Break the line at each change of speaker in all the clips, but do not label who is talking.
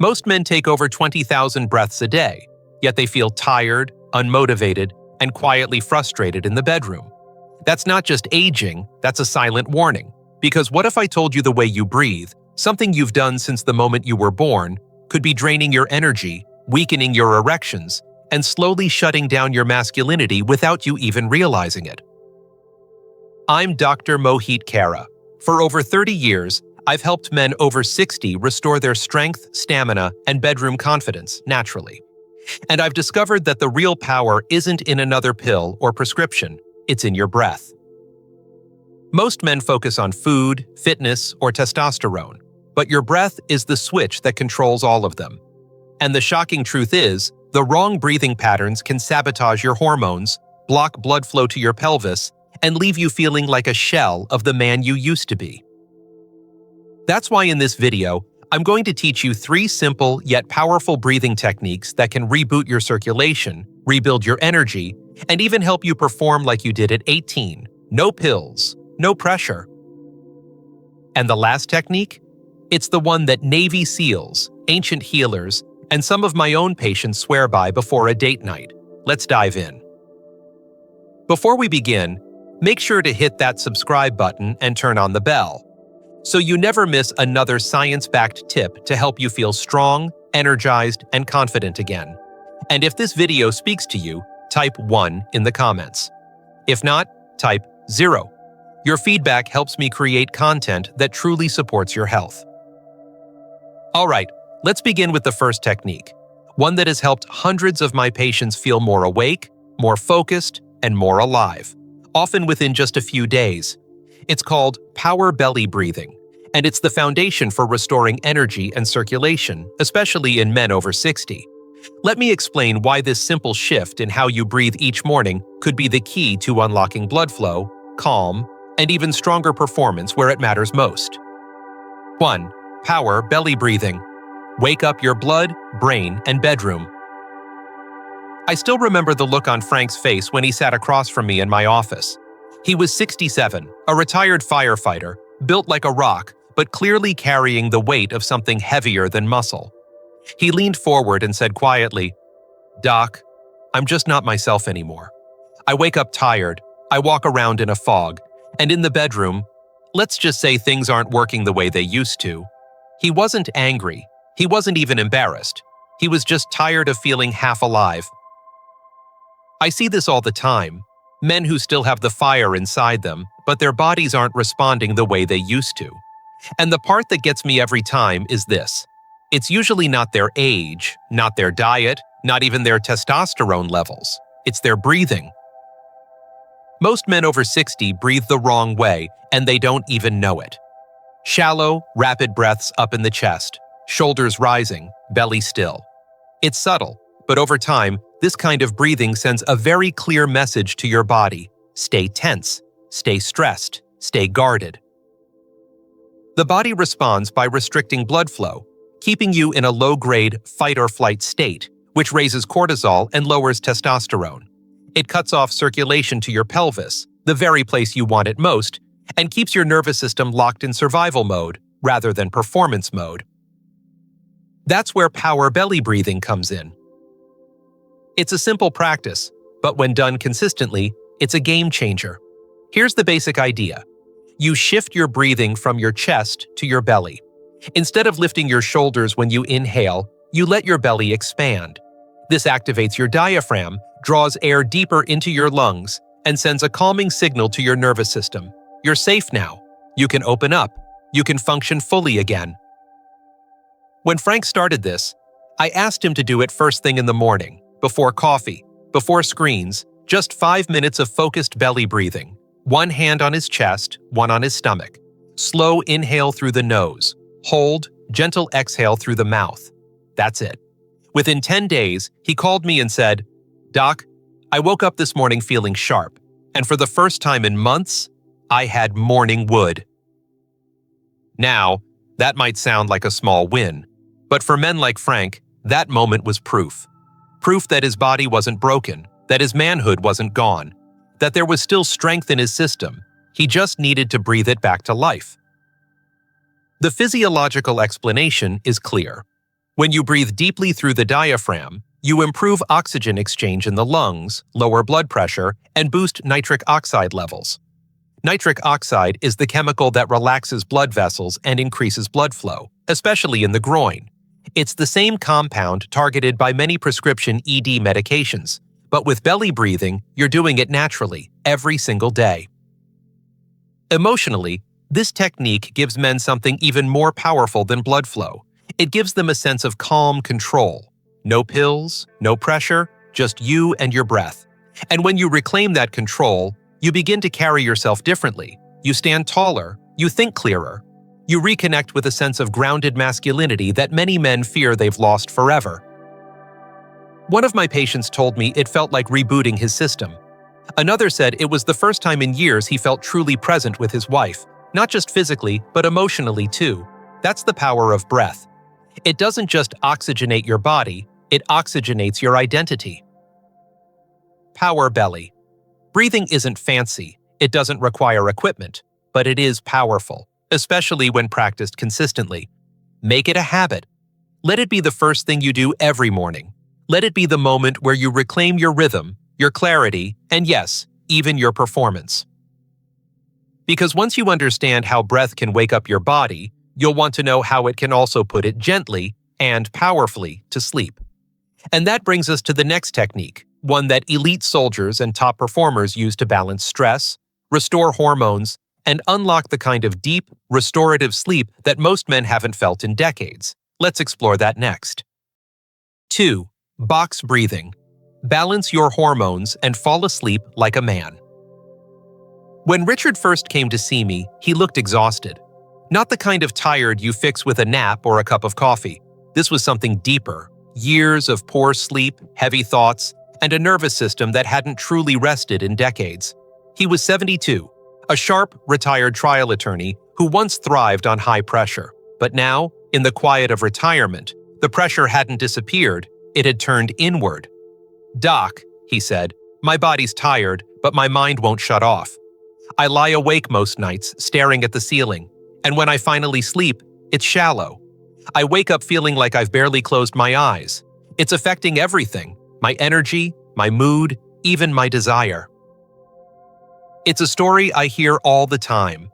Most men take over 20,000 breaths a day, yet they feel tired, unmotivated, and quietly frustrated in the bedroom. That's not just aging, that's a silent warning. Because what if I told you the way you breathe, something you've done since the moment you were born, could be draining your energy, weakening your erections, and slowly shutting down your masculinity without you even realizing it? I'm Dr. Mohit Khera. For over 30 years, I've helped men over 60 restore their strength, stamina, and bedroom confidence naturally. And I've discovered that the real power isn't in another pill or prescription, it's in your breath. Most men focus on food, fitness, or testosterone, but your breath is the switch that controls all of them. And the shocking truth is, the wrong breathing patterns can sabotage your hormones, block blood flow to your pelvis, and leave you feeling like a shell of the man you used to be. That's why in this video, I'm going to teach you 3 simple yet powerful breathing techniques that can reboot your circulation, rebuild your energy, and even help you perform like you did at 18. No pills, no pressure. And the last technique? It's the one that Navy SEALs, ancient healers, and some of my own patients swear by before a date night. Let's dive in. Before we begin, make sure to hit that subscribe button and turn on the bell, so you never miss another science-backed tip to help you feel strong, energized, and confident again. And if this video speaks to you, type 1 in the comments. If not, type 0. Your feedback helps me create content that truly supports your health. All right, let's begin with the first technique, one that has helped hundreds of my patients feel more awake, more focused, and more alive, often within just a few days. It's called power belly breathing, and it's the foundation for restoring energy and circulation, especially in men over 60. Let me explain why this simple shift in how you breathe each morning could be the key to unlocking blood flow, calm, and even stronger performance where it matters most. 1. Power belly breathing. Wake up your blood, brain, and bedroom. I still remember the look on Frank's face when he sat across from me in my office. He was 67, a retired firefighter, built like a rock, but clearly carrying the weight of something heavier than muscle. He leaned forward and said quietly, "Doc, I'm just not myself anymore. I wake up tired, I walk around in a fog, and in the bedroom, let's just say things aren't working the way they used to." He wasn't angry. He wasn't even embarrassed. He was just tired of feeling half alive. I see this all the time. Men who still have the fire inside them, but their bodies aren't responding the way they used to. And the part that gets me every time is this. It's usually not their age, not their diet, not even their testosterone levels. It's their breathing. Most men over 60 breathe the wrong way, and they don't even know it. Shallow, rapid breaths up in the chest, shoulders rising, belly still. It's subtle, but over time, this kind of breathing sends a very clear message to your body. Stay tense, stay stressed, stay guarded. The body responds by restricting blood flow, keeping you in a low-grade fight-or-flight state, which raises cortisol and lowers testosterone. It cuts off circulation to your pelvis, the very place you want it most, and keeps your nervous system locked in survival mode rather than performance mode. That's where power belly breathing comes in. It's a simple practice, but when done consistently, it's a game changer. Here's the basic idea. You shift your breathing from your chest to your belly. Instead of lifting your shoulders when you inhale, you let your belly expand. This activates your diaphragm, draws air deeper into your lungs, and sends a calming signal to your nervous system. You're safe now. You can open up. You can function fully again. When Frank started this, I asked him to do it first thing in the morning, before coffee, before screens, just 5 minutes of focused belly breathing. One hand on his chest, one on his stomach. Slow inhale through the nose. Hold, gentle exhale through the mouth. That's it. Within 10 days, he called me and said, "Doc, I woke up this morning feeling sharp, and for the first time in months, I had morning wood." Now, that might sound like a small win, but for men like Frank, that moment was proof. Proof that his body wasn't broken, that his manhood wasn't gone, that there was still strength in his system. He just needed to breathe it back to life. The physiological explanation is clear. When you breathe deeply through the diaphragm, you improve oxygen exchange in the lungs, lower blood pressure, and boost nitric oxide levels. Nitric oxide is the chemical that relaxes blood vessels and increases blood flow, especially in the groin. It's the same compound targeted by many prescription ED medications, but with belly breathing, you're doing it naturally, every single day. Emotionally, this technique gives men something even more powerful than blood flow. It gives them a sense of calm control. No pills, no pressure, just you and your breath. And when you reclaim that control, you begin to carry yourself differently. You stand taller, you think clearer. You reconnect with a sense of grounded masculinity that many men fear they've lost forever. One of my patients told me it felt like rebooting his system. Another said it was the first time in years he felt truly present with his wife, not just physically, but emotionally too. That's the power of breath. It doesn't just oxygenate your body, it oxygenates your identity. Power belly. Breathing isn't fancy, it doesn't require equipment, but it is powerful, especially when practiced consistently. Make it a habit. Let it be the first thing you do every morning. Let it be the moment where you reclaim your rhythm, your clarity, and yes, even your performance. Because once you understand how breath can wake up your body, you'll want to know how it can also put it gently and powerfully to sleep. And that brings us to the next technique, one that elite soldiers and top performers use to balance stress, restore hormones, and unlock the kind of deep, restorative sleep that most men haven't felt in decades. Let's explore that next. 2. Box breathing. Balance your hormones and fall asleep like a man. When Richard first came to see me, he looked exhausted. Not the kind of tired you fix with a nap or a cup of coffee. This was something deeper. Years of poor sleep, heavy thoughts, and a nervous system that hadn't truly rested in decades. He was 72, a sharp, retired trial attorney who once thrived on high pressure. But now, in the quiet of retirement, the pressure hadn't disappeared, it had turned inward. "Doc," he said, "my body's tired, but my mind won't shut off. I lie awake most nights, staring at the ceiling, and when I finally sleep, it's shallow. I wake up feeling like I've barely closed my eyes. It's affecting everything, my energy, my mood, even my desire." It's a story I hear all the time.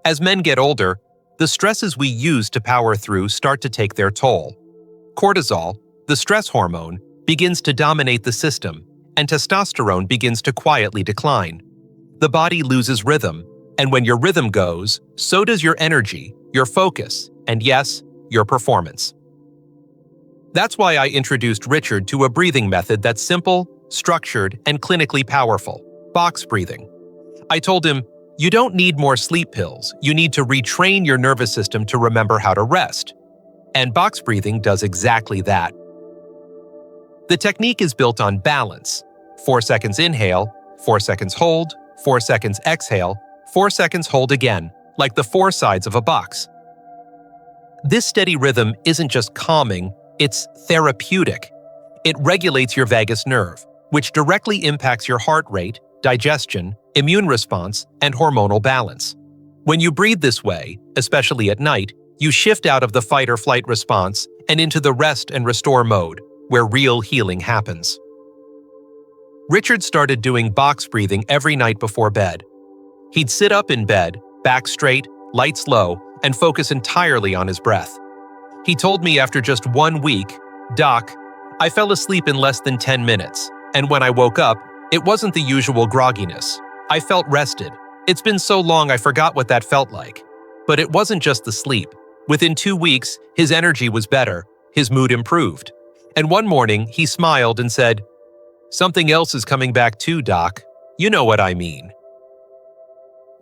As men get older, the stresses we use to power through start to take their toll. Cortisol, the stress hormone, begins to dominate the system, and testosterone begins to quietly decline. The body loses rhythm, and when your rhythm goes, so does your energy, your focus, and yes, your performance. That's why I introduced Richard to a breathing method that's simple, structured, and clinically powerful: box breathing. I told him, "You don't need more sleep pills, you need to retrain your nervous system to remember how to rest." And box breathing does exactly that. The technique is built on balance. 4 seconds inhale, 4 seconds hold, 4 seconds exhale, 4 seconds hold again, like the 4 sides of a box. This steady rhythm isn't just calming, it's therapeutic. It regulates your vagus nerve, which directly impacts your heart rate, digestion, immune response, and hormonal balance. When you breathe this way, especially at night, you shift out of the fight or flight response and into the rest and restore mode, where real healing happens. Richard started doing box breathing every night before bed. He'd sit up in bed, back straight, lights low, and focus entirely on his breath. He told me after just 1 week, "Doc, I fell asleep in less than 10 minutes, and when I woke up, it wasn't the usual grogginess. I felt rested. It's been so long I forgot what that felt like." But it wasn't just the sleep. Within 2 weeks, his energy was better, his mood improved. And one morning, he smiled and said, "Something else is coming back too, Doc. You know what I mean."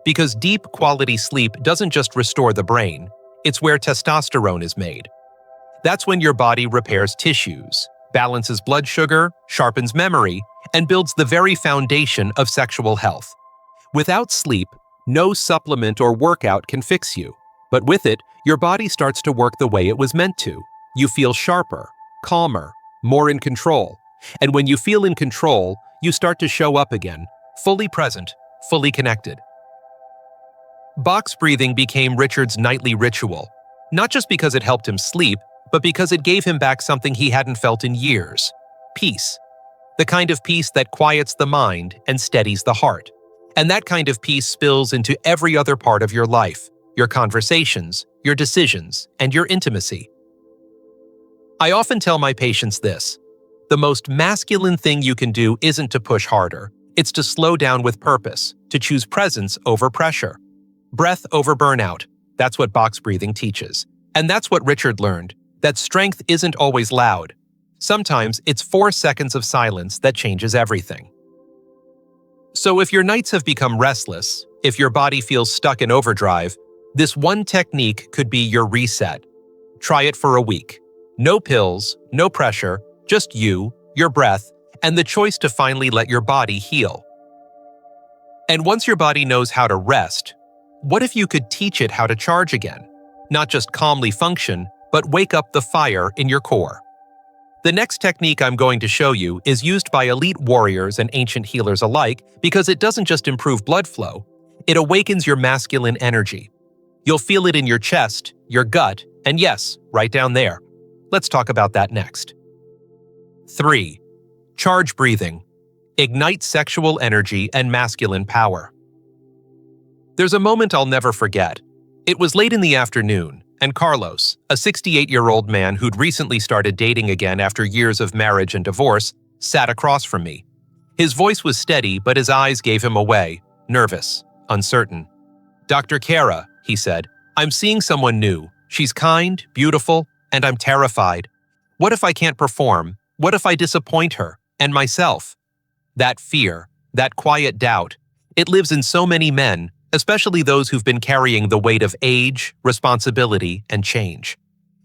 Because deep quality sleep doesn't just restore the brain, it's where testosterone is made. That's when your body repairs tissues, balances blood sugar, sharpens memory, and builds the very foundation of sexual health. Without sleep, no supplement or workout can fix you. But with it, your body starts to work the way it was meant to. You feel sharper, calmer, more in control. And when you feel in control, you start to show up again, fully present, fully connected. Box breathing became Richard's nightly ritual, not just because it helped him sleep, but because it gave him back something he hadn't felt in years: peace. The kind of peace that quiets the mind and steadies the heart. And that kind of peace spills into every other part of your life, your conversations, your decisions, and your intimacy. I often tell my patients this: the most masculine thing you can do isn't to push harder, it's to slow down with purpose, to choose presence over pressure. Breath over burnout. That's what box breathing teaches. And that's what Richard learned, that strength isn't always loud. Sometimes it's 4 seconds of silence that changes everything. So if your nights have become restless, if your body feels stuck in overdrive, this one technique could be your reset. Try it for a week. No pills, no pressure, just you, your breath, and the choice to finally let your body heal. And once your body knows how to rest, what if you could teach it how to charge again? Not just calmly function, but wake up the fire in your core. The next technique I'm going to show you is used by elite warriors and ancient healers alike because it doesn't just improve blood flow, it awakens your masculine energy. You'll feel it in your chest, your gut, and yes, right down there. Let's talk about that next. 3. Charge breathing. Ignite sexual energy and masculine power. There's a moment I'll never forget. It was late in the afternoon, and Carlos, a 68-year-old man who'd recently started dating again after years of marriage and divorce, sat across from me. His voice was steady, but his eyes gave him away, nervous, uncertain. "Dr. Khera," he said, "I'm seeing someone new. She's kind, beautiful, and I'm terrified. What if I can't perform? What if I disappoint her, and myself?" That fear, that quiet doubt, it lives in so many men, especially those who've been carrying the weight of age, responsibility, and change.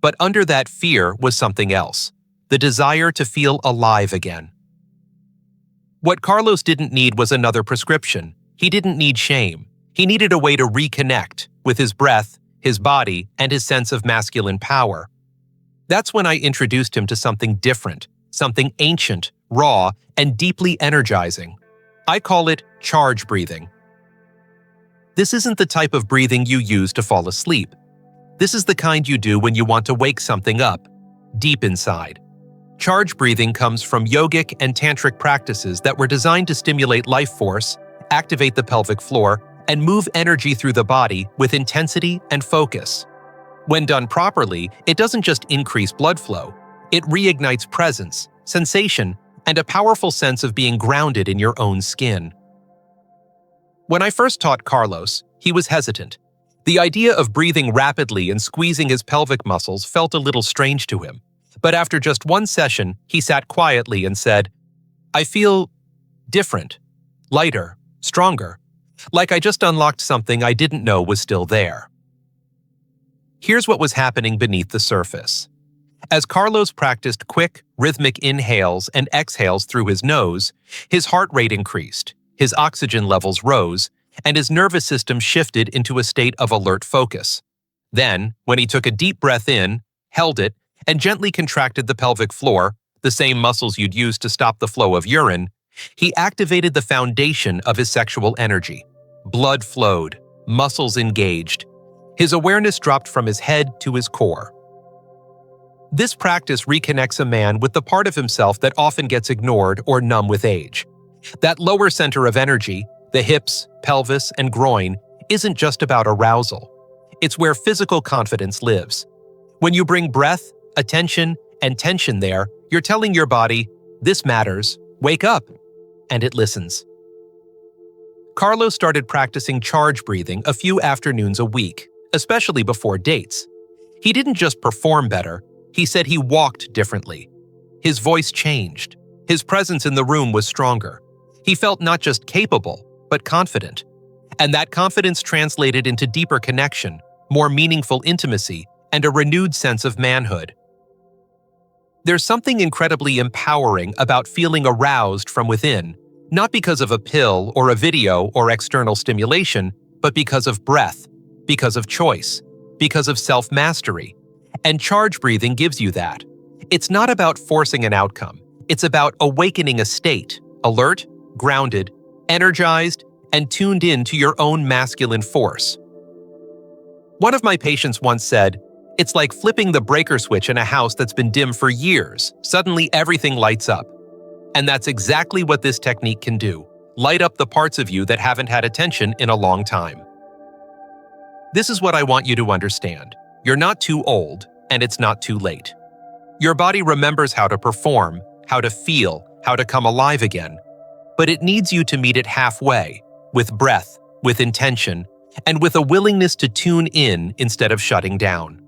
But under that fear was something else: the desire to feel alive again. What Carlos didn't need was another prescription. He didn't need shame. He needed a way to reconnect with his breath, his body, and his sense of masculine power. That's when I introduced him to something different, something ancient, raw, and deeply energizing. I call it charge breathing. This isn't the type of breathing you use to fall asleep. This is the kind you do when you want to wake something up, deep inside. Charge breathing comes from yogic and tantric practices that were designed to stimulate life force, activate the pelvic floor, and move energy through the body with intensity and focus. When done properly, it doesn't just increase blood flow, it reignites presence, sensation, and a powerful sense of being grounded in your own skin. When I first taught Carlos, he was hesitant. The idea of breathing rapidly and squeezing his pelvic muscles felt a little strange to him. But after just one session, he sat quietly and said, "I feel different, lighter, stronger, like I just unlocked something I didn't know was still there." Here's what was happening beneath the surface. As Carlos practiced quick, rhythmic inhales and exhales through his nose, his heart rate increased, his oxygen levels rose, and his nervous system shifted into a state of alert focus. Then, when he took a deep breath in, held it, and gently contracted the pelvic floor, the same muscles you'd use to stop the flow of urine, he activated the foundation of his sexual energy. Blood flowed, muscles engaged. His awareness dropped from his head to his core. This practice reconnects a man with the part of himself that often gets ignored or numb with age. That lower center of energy, the hips, pelvis, and groin, isn't just about arousal. It's where physical confidence lives. When you bring breath, attention, and tension there, you're telling your body, "This matters, wake up," and it listens. Carlos started practicing charge breathing a few afternoons a week, especially before dates. He didn't just perform better, he said he walked differently. His voice changed. His presence in the room was stronger. He felt not just capable, but confident. And that confidence translated into deeper connection, more meaningful intimacy, and a renewed sense of manhood. There's something incredibly empowering about feeling aroused from within, not because of a pill or a video or external stimulation, but because of breath, because of choice, because of self-mastery. And charge breathing gives you that. It's not about forcing an outcome. It's about awakening a state, alert, grounded, energized, and tuned in to your own masculine force. One of my patients once said, It's like flipping the breaker switch in a house that's been dim for years. Suddenly, everything lights up. And that's exactly what this technique can do. Light up the parts of you that haven't had attention in a long time. This is what I want you to understand. You're not too old, and it's not too late. Your body remembers how to perform, how to feel, how to come alive again. But it needs you to meet it halfway, with breath, with intention, and with a willingness to tune in instead of shutting down.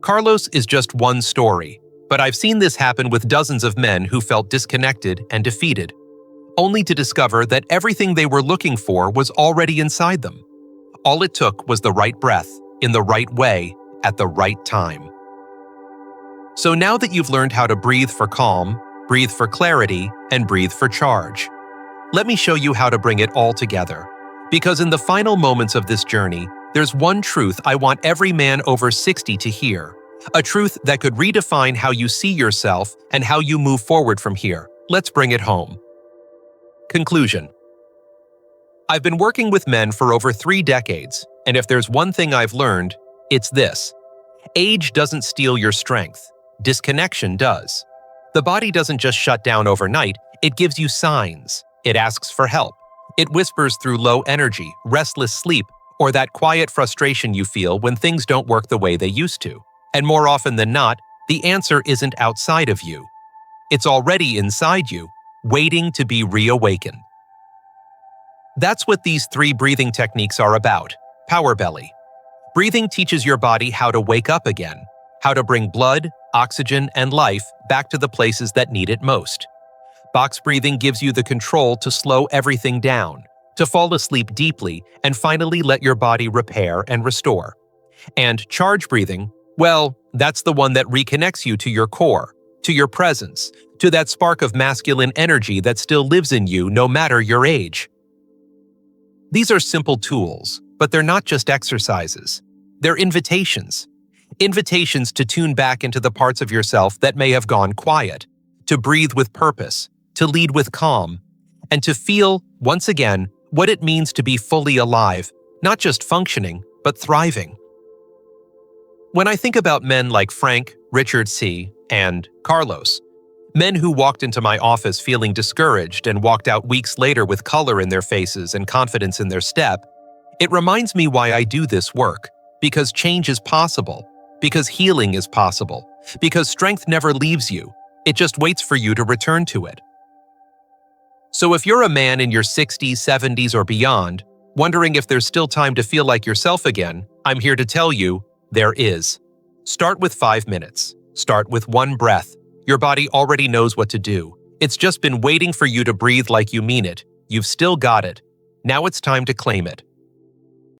Carlos is just one story, but I've seen this happen with dozens of men who felt disconnected and defeated, only to discover that everything they were looking for was already inside them. All it took was the right breath, in the right way, at the right time. So now that you've learned how to breathe for calm, breathe for clarity, and breathe for charge, let me show you how to bring it all together. Because in the final moments of this journey, there's one truth I want every man over 60 to hear. A truth that could redefine how you see yourself and how you move forward from here. Let's bring it home. Conclusion. I've been working with men for over 3 decades, and if there's one thing I've learned, it's this. Age doesn't steal your strength. Disconnection does. The body doesn't just shut down overnight, it gives you signs. It asks for help. It whispers through low energy, restless sleep, or that quiet frustration you feel when things don't work the way they used to. And more often than not, the answer isn't outside of you. It's already inside you, waiting to be reawakened. That's what these 3 breathing techniques are about. Power belly. Breathing teaches your body how to wake up again, how to bring blood, oxygen, and life back to the places that need it most. Box breathing gives you the control to slow everything down, to fall asleep deeply, and finally let your body repair and restore. And charge breathing, well, that's the one that reconnects you to your core, to your presence, to that spark of masculine energy that still lives in you no matter your age. These are simple tools, but they're not just exercises. They're invitations. Invitations to tune back into the parts of yourself that may have gone quiet, to breathe with purpose, to lead with calm, and to feel, once again, what it means to be fully alive, not just functioning, but thriving. When I think about men like Frank, Richard C., and Carlos, men who walked into my office feeling discouraged and walked out weeks later with color in their faces and confidence in their step, it reminds me why I do this work. Because change is possible. Because healing is possible. Because strength never leaves you. It just waits for you to return to it. So if you're a man in your 60s, 70s, or beyond, wondering if there's still time to feel like yourself again, I'm here to tell you, there is. Start with 5 minutes. Start with 1 breath. Your body already knows what to do. It's just been waiting for you to breathe like you mean it. You've still got it. Now it's time to claim it.